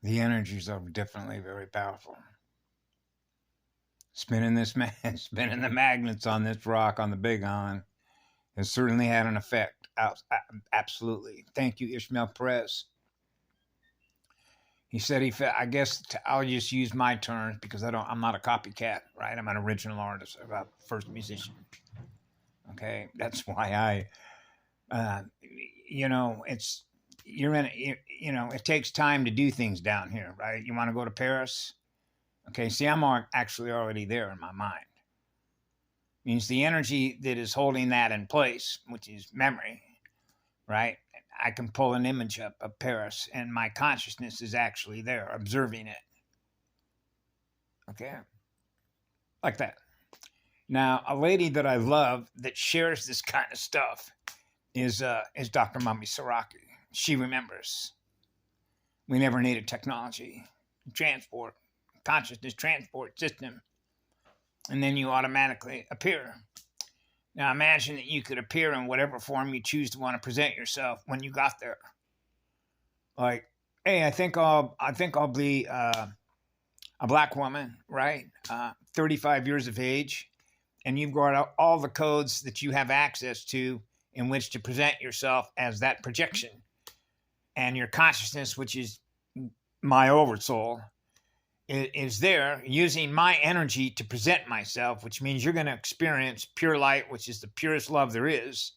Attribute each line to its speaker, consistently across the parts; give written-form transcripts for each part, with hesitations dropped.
Speaker 1: The energies are definitely very powerful. Spinning spinning the magnets on this rock on the Big On has certainly had an effect. Absolutely. Thank you, Ishmael Perez. He said he felt. I guess I'll just use my terms because I'm not a copycat, right? I'm an original artist. I'm a first musician. Okay, that's why it's you're in. It takes time to do things down here, right? You want to go to Paris? Okay, see, I'm actually already there in my mind. Means the energy that is holding that in place, which is memory, right? I can pull an image up of Paris, and my consciousness is actually there, observing it. Okay, like that. Now, a lady that I love that shares this kind of stuff is Dr. Mummy Saraki. She remembers. We never needed technology, transport, consciousness transport system, and then you automatically appear. Now imagine that you could appear in whatever form you choose to want to present yourself when you got there. Like, hey, I think I'll be a black woman, right? 35 years of age, and you've got all the codes that you have access to in which to present yourself as that projection. And your consciousness, which is my oversoul, is there using my energy to present myself, which means you're going to experience pure light, which is the purest love there is,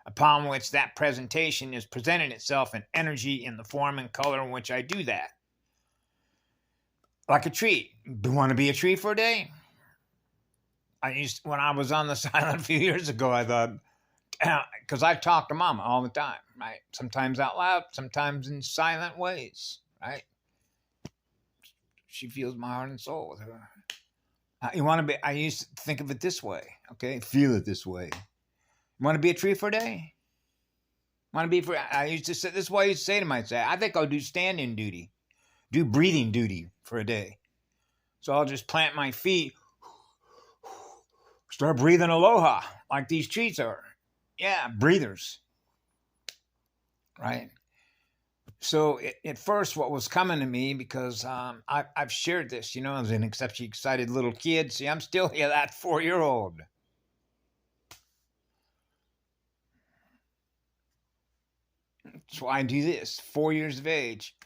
Speaker 1: upon which that presentation is presenting itself in energy in the form and color in which I do that. Like a tree. Do you want to be a tree for a day? When I was on the silent a few years ago, I thought, because I talk to Mama all the time, right? Sometimes out loud, sometimes in silent ways, right? She feels my heart and soul with her. I used to think of it this way, okay? Feel it this way. You want to be a tree for a day? I used to say, this is why I used to say to myself, I think I'll do standing duty, do breathing duty for a day. So I'll just plant my feet, start breathing aloha like these trees are. Yeah, breathers, right? So at first, what was coming to me, because I've shared this, as an exceptionally excited little kid. See, I'm still that 4-year-old. That's why I do this. 4 years of age.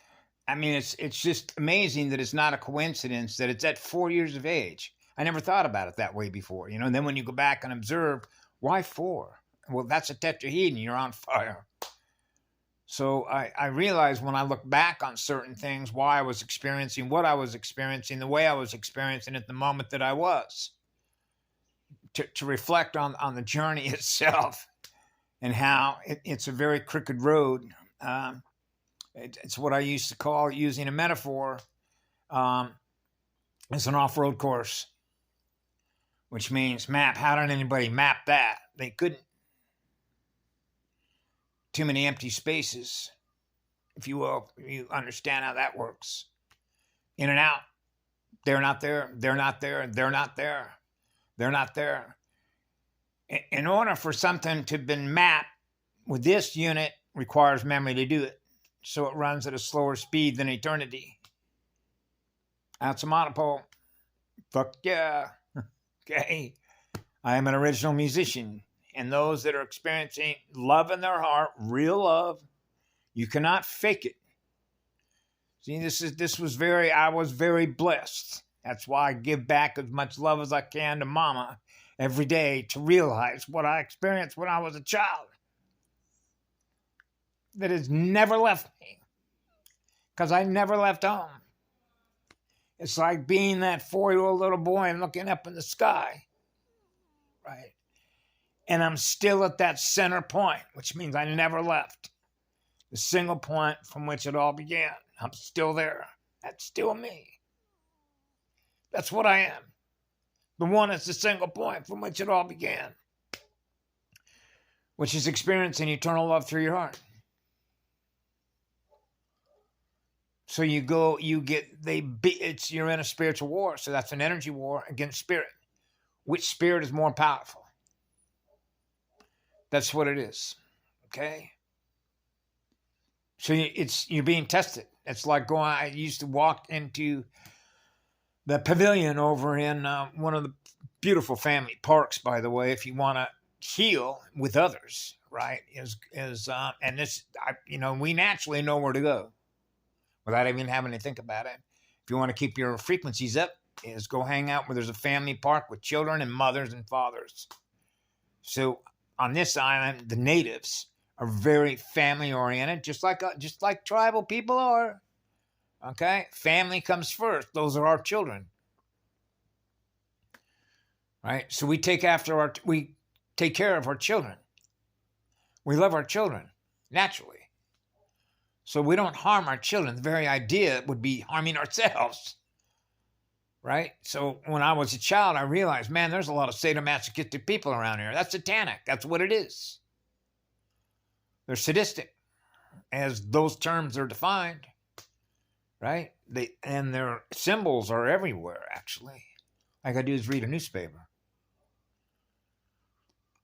Speaker 1: I mean, it's just amazing that it's not a coincidence that it's at 4 years of age. I never thought about it that way before, And then when you go back and observe, why 4? Well, that's a tetrahedron. You're on fire. So I realized when I look back on certain things, why I was experiencing what I was experiencing, the way I was experiencing it, the moment that I was, to reflect on the journey itself and how it's a very crooked road. It's what I used to call, using a metaphor, it's an off-road course, which means map. How did anybody map that? They couldn't. Too many empty spaces, if you will. You understand how that works. In and out. They're not there. They're not there. They're not there. They're not there. In order for something to have been mapped with this unit, requires memory to do it. So it runs at a slower speed than eternity. That's a monopole. Fuck yeah. Okay. I am an original musician. And those that are experiencing love in their heart, real love, you cannot fake it. See, I was very blessed. That's why I give back as much love as I can to Mama every day, to realize what I experienced when I was a child. That has never left me. Because I never left home. It's like being that 4-year-old little boy and looking up in the sky. Right? And I'm still at that center point, which means I never left. The single point from which it all began. I'm still there. That's still me. That's what I am. The one that's the single point from which it all began. Which is experiencing eternal love through your heart. So you're in a spiritual war. So that's an energy war against spirit. Which spirit is more powerful? That's what it is. Okay? So you're being tested. It's like going, I used to walk into the pavilion over in one of the beautiful family parks, by the way, if you want to heal with others, right? And this, we naturally know where to go without even having to think about it. If you want to keep your frequencies up, is go hang out where there's a family park with children and mothers and fathers. So on this island, the natives are very family oriented, just like tribal people are. Okay, family comes first. Those are our children, right? So we take care of our children. We love our children naturally. So we don't harm our children. The very idea would be harming ourselves, right? So when I was a child, I realized, man, there's a lot of sadomasochistic people around here. That's satanic. That's what it is. They're sadistic, as those terms are defined, right? And their symbols are everywhere, actually. All I got to do is read a newspaper.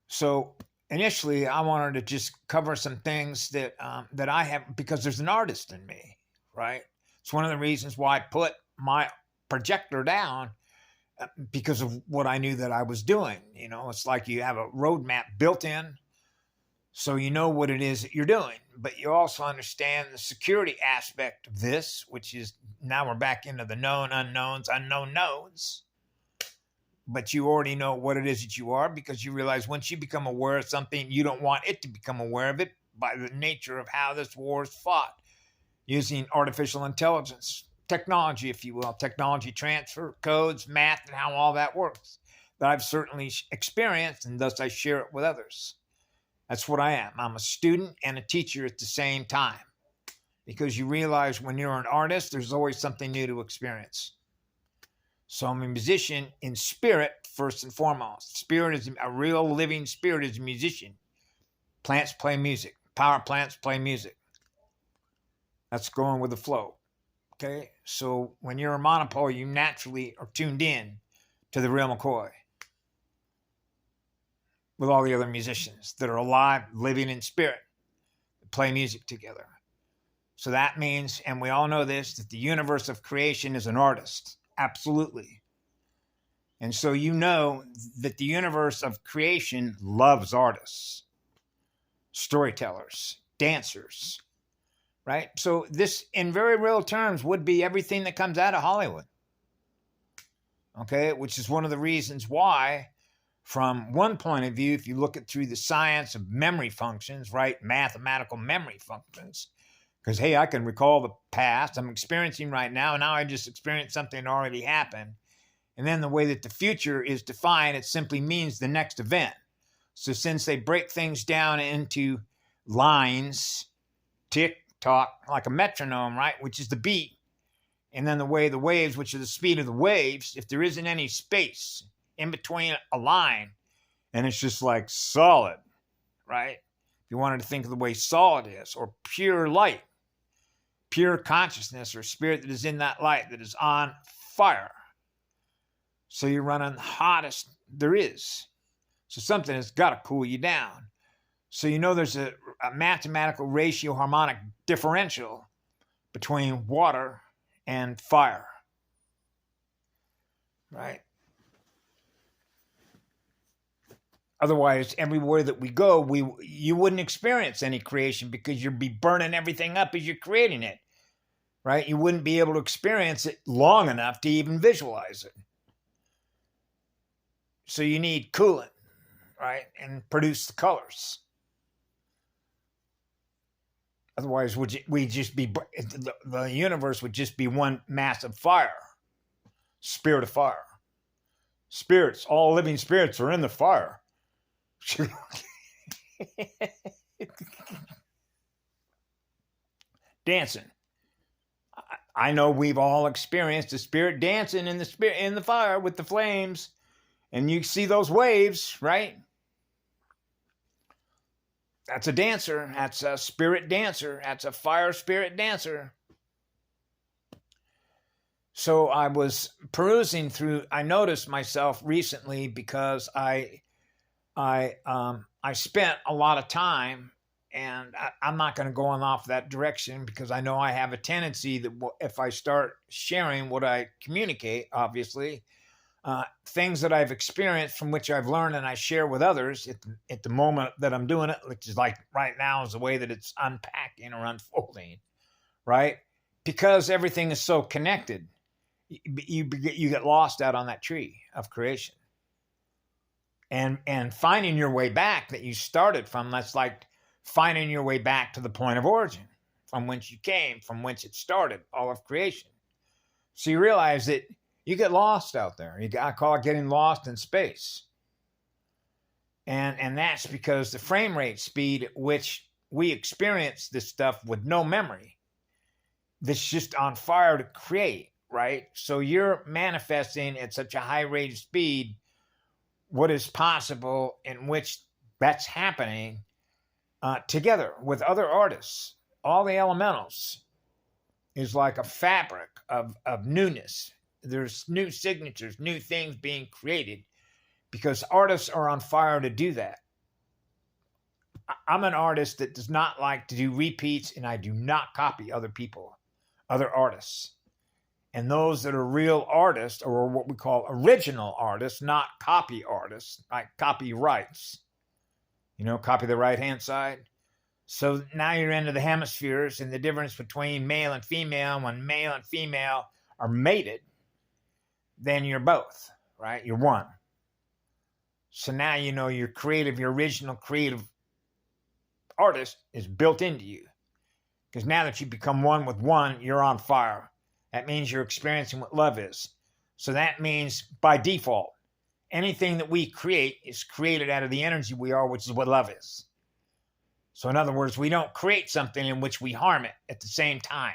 Speaker 1: So initially, I wanted to just cover some things that I have, because there's an artist in me, right? It's one of the reasons why I put my projector down, because of what I knew that I was doing. It's like you have a roadmap built in, so you know what it is that you're doing, but you also understand the security aspect of this, which is, now we're back into the known unknowns, unknown knowns. But you already know what it is that you are, because you realize once you become aware of something, you don't want it to become aware of it, by the nature of how this war is fought, using artificial intelligence, technology, if you will, technology transfer, codes, math, and how all that works, that I've certainly experienced, and thus I share it with others. That's what I am. I'm a student and a teacher at the same time, because you realize when you're an artist, there's always something new to experience. So I'm a musician in spirit, first and foremost. Spirit is a real living spirit, is a musician. Plants play music. Power plants play music. That's going with the flow. Okay? So when you're a monopole, you naturally are tuned in to the real McCoy with all the other musicians that are alive, living in spirit, that play music together. So that means, and we all know this, that the universe of creation is an artist. Absolutely. And so you know that the universe of creation loves artists, storytellers, dancers, right? So this, in very real terms, would be everything that comes out of Hollywood. Okay? Which is one of the reasons why, from one point of view, if you look at through the science of memory functions, right? Mathematical memory functions, because, hey, I can recall the past I'm experiencing right now, and now I just experienced something that already happened. And then the way that the future is defined, it simply means the next event. So since they break things down into lines, tick, tock, like a metronome, right, which is the beat, and then the way the waves, which are the speed of the waves, if there isn't any space in between a line, and it's just like solid, right? If you wanted to think of the way solid is, or pure light, pure consciousness or spirit that is in that light, that is on fire. So you're running the hottest there is. So something has got to cool you down. So you know there's a mathematical ratio harmonic differential between water and fire, right? Otherwise, everywhere that we go, you wouldn't experience any creation, because you'd be burning everything up as you're creating it, right? You wouldn't be able to experience it long enough to even visualize it. So you need coolant, right? And produce the colors. Otherwise, the universe would just be one massive fire, spirit of fire. Spirits, all living spirits are in the fire. Dancing. I know we've all experienced the spirit dancing in the fire with the flames, and you see those waves, right? That's a dancer. That's a spirit dancer. That's a fire spirit dancer. So I was perusing through. I noticed myself recently, because I spent a lot of time I'm not going to go on off that direction because I know I have a tendency that if I start sharing what I communicate, obviously, things that I've experienced from which I've learned and I share with others at the moment that I'm doing it, which is like right now is the way that it's unpacking or unfolding, right? Because everything is so connected, you get lost out on that tree of creation. And finding your way back that you started from, that's like finding your way back to the point of origin, from whence you came, from whence it started, all of creation. So you realize that you get lost out there. I call it getting lost in space. And that's because the frame rate speed at which we experience this stuff with no memory, that's just on fire to create, right? So you're manifesting at such a high rate of speed what is possible in which that's happening together with other artists. All the elementals is like a fabric of newness. There's new signatures, new things being created because artists are on fire to do that. I'm an artist that does not like to do repeats, and I do not copy other people, other artists. And those that are real artists, or what we call original artists, not copy artists, like copyrights, copy the right-hand side. So now you're into the hemispheres and the difference between male and female. When male and female are mated, then you're both, right? You're one. So now your original creative artist is built into you. Because now that you become one with one, you're on fire. That means you're experiencing what love is. So that means by default, anything that we create is created out of the energy we are, which is what love is. So in other words, we don't create something in which we harm it at the same time,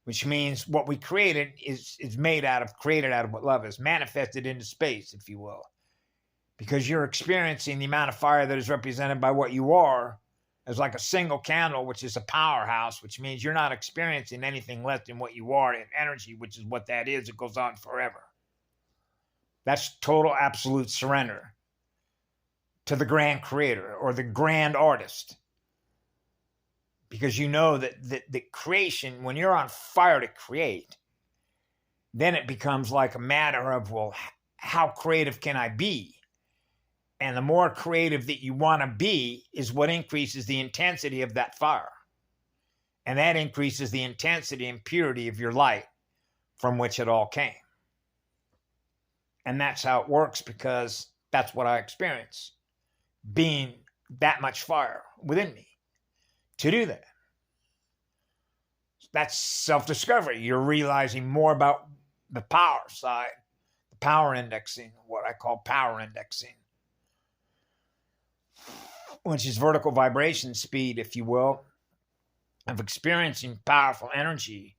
Speaker 1: which means what we created is created out of what love is, manifested into space, if you will. Because you're experiencing the amount of fire that is represented by what you are as like a single candle, which is a powerhouse, which means you're not experiencing anything less than what you are in energy, which is what that is. It goes on forever. That's total absolute surrender to the grand creator or the grand artist. Because you know that the creation, when you're on fire to create, then it becomes like a matter of, well, how creative can I be? And the more creative that you want to be is what increases the intensity of that fire. And that increases the intensity and purity of your light from which it all came. And that's how it works, because that's what I experience, being that much fire within me to do that. That's self-discovery. You're realizing more about the power side, the power indexing, what I call power indexing, which is vertical vibration speed, if you will, of experiencing powerful energy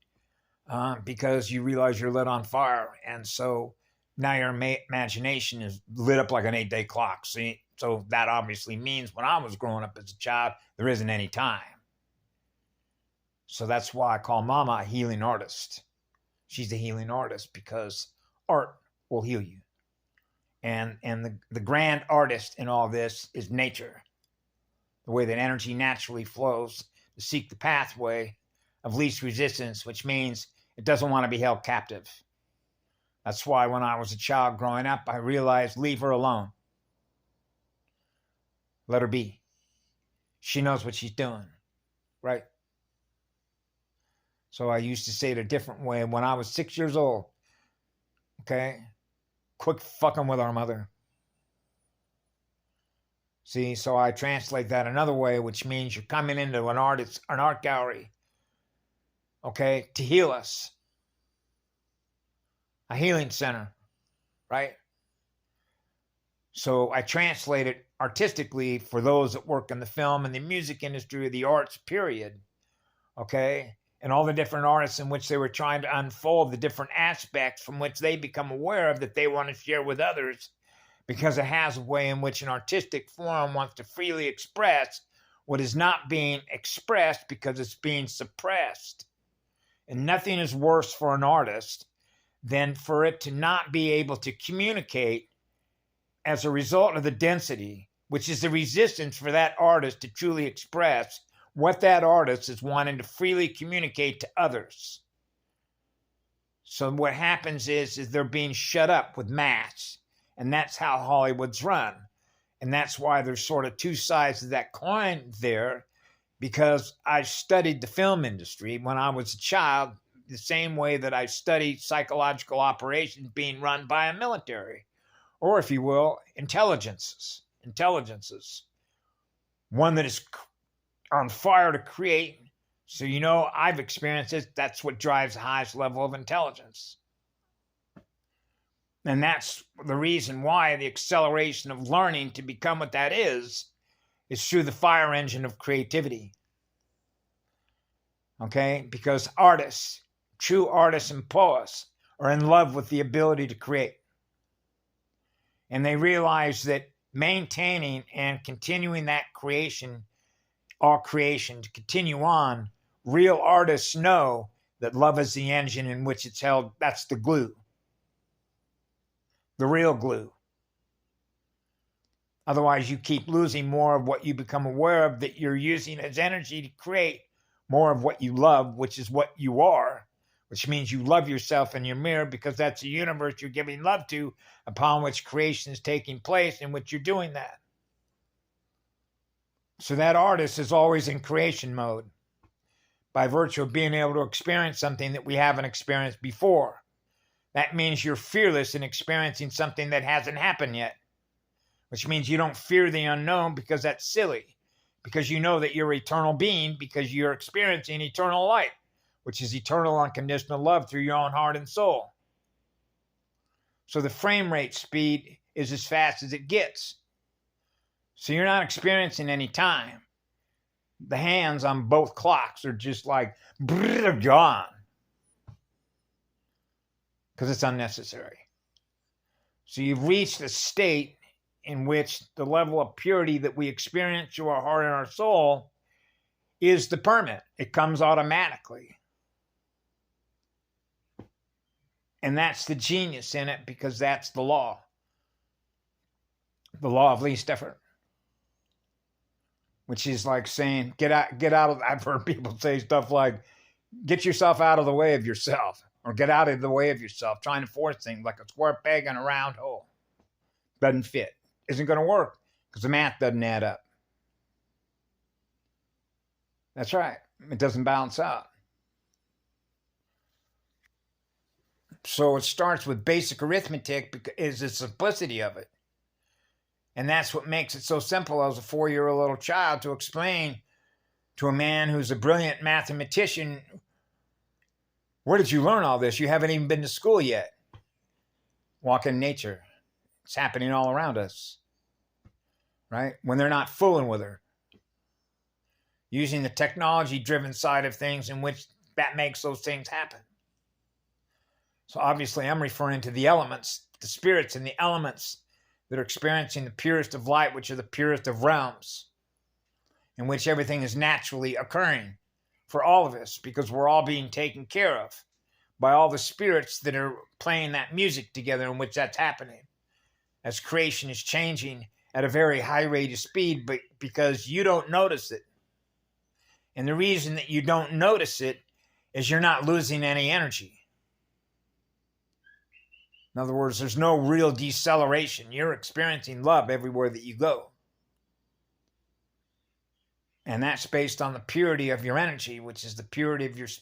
Speaker 1: because you realize you're lit on fire. And so now your imagination is lit up like an 8-day clock. See? So that obviously means when I was growing up as a child, there isn't any time. So that's why I call Mama a healing artist. She's a healing artist because art will heal you. And the grand artist in all this is nature. The way that energy naturally flows to seek the pathway of least resistance, which means it doesn't want to be held captive. That's why when I was a child growing up, I realized, leave her alone. Let her be. She knows what she's doing, right? So I used to say it a different way when I was 6 years old. Okay? Quit fucking with our mother. See, so I translate that another way, which means you're coming into an art gallery, okay, to heal us. A healing center, right? So I translate it artistically for those that work in the film and the music industry or the arts, period, okay? And all the different artists in which they were trying to unfold the different aspects from which they become aware of that they want to share with others, because it has a way in which an artistic form wants to freely express what is not being expressed because it's being suppressed. And nothing is worse for an artist than for it to not be able to communicate as a result of the density which is the resistance for that artist to truly express what that artist is wanting to freely communicate to others. So what happens is they're being shut up with masks, and that's how Hollywood's run. And that's why there's sort of two sides of that coin there, because I studied the film industry when I was a child, the same way that I studied psychological operations being run by a military, or if you will, intelligences. One that is on fire to create. So, I've experienced it. That's what drives the highest level of intelligence. And that's the reason why the acceleration of learning to become what that is through the fire engine of creativity. Okay? Because artists, true artists and poets, are in love with the ability to create. And they realize that maintaining and continuing that creation, all creation, to continue on, real artists know that love is the engine in which it's held. That's the glue. The real glue. Otherwise, you keep losing more of what you become aware of that you're using as energy to create more of what you love, which is what you are, which means you love yourself in your mirror, because that's the universe you're giving love to, upon which creation is taking place, in which you're doing that. So that artist is always in creation mode by virtue of being able to experience something that we haven't experienced before. That means you're fearless in experiencing something that hasn't happened yet, which means you don't fear the unknown, because that's silly, because you know that you're an eternal being, because you're experiencing eternal light, which is eternal unconditional love through your own heart and soul. So the frame rate speed is as fast as it gets. So you're not experiencing any time. The hands on both clocks are just like, gone. Because it's unnecessary. So you've reached a state in which the level of purity that we experience through our heart and our soul is the permit. It comes automatically. And that's the genius in it, because that's the law. The law of least effort. Which is like saying, get out of, I've heard people say stuff like, get yourself out of the way of yourself, or get out of the way of yourself, trying to force things like a square peg in a round hole. Doesn't fit. Isn't going to work, because the math doesn't add up. That's right. It doesn't balance out. So it starts with basic arithmetic, because is the simplicity of it. And that's what makes it so simple as a 4-year-old little child to explain to a man who's a brilliant mathematician, where did you learn all this? You haven't even been to school yet. Walk in nature. It's happening all around us. Right? When they're not fooling with her. Using the technology-driven side of things in which that makes those things happen. So obviously I'm referring to the elements, the spirits and the elements that are experiencing the purest of light, which are the purest of realms, in which everything is naturally occurring for all of us, because we're all being taken care of by all the spirits that are playing that music together, in which that's happening, as creation is changing at a very high rate of speed, but because you don't notice it. And the reason that you don't notice it is you're not losing any energy. In other words, there's no real deceleration. You're experiencing love everywhere that you go. And that's based on the purity of your energy, which is the purity of your spirit.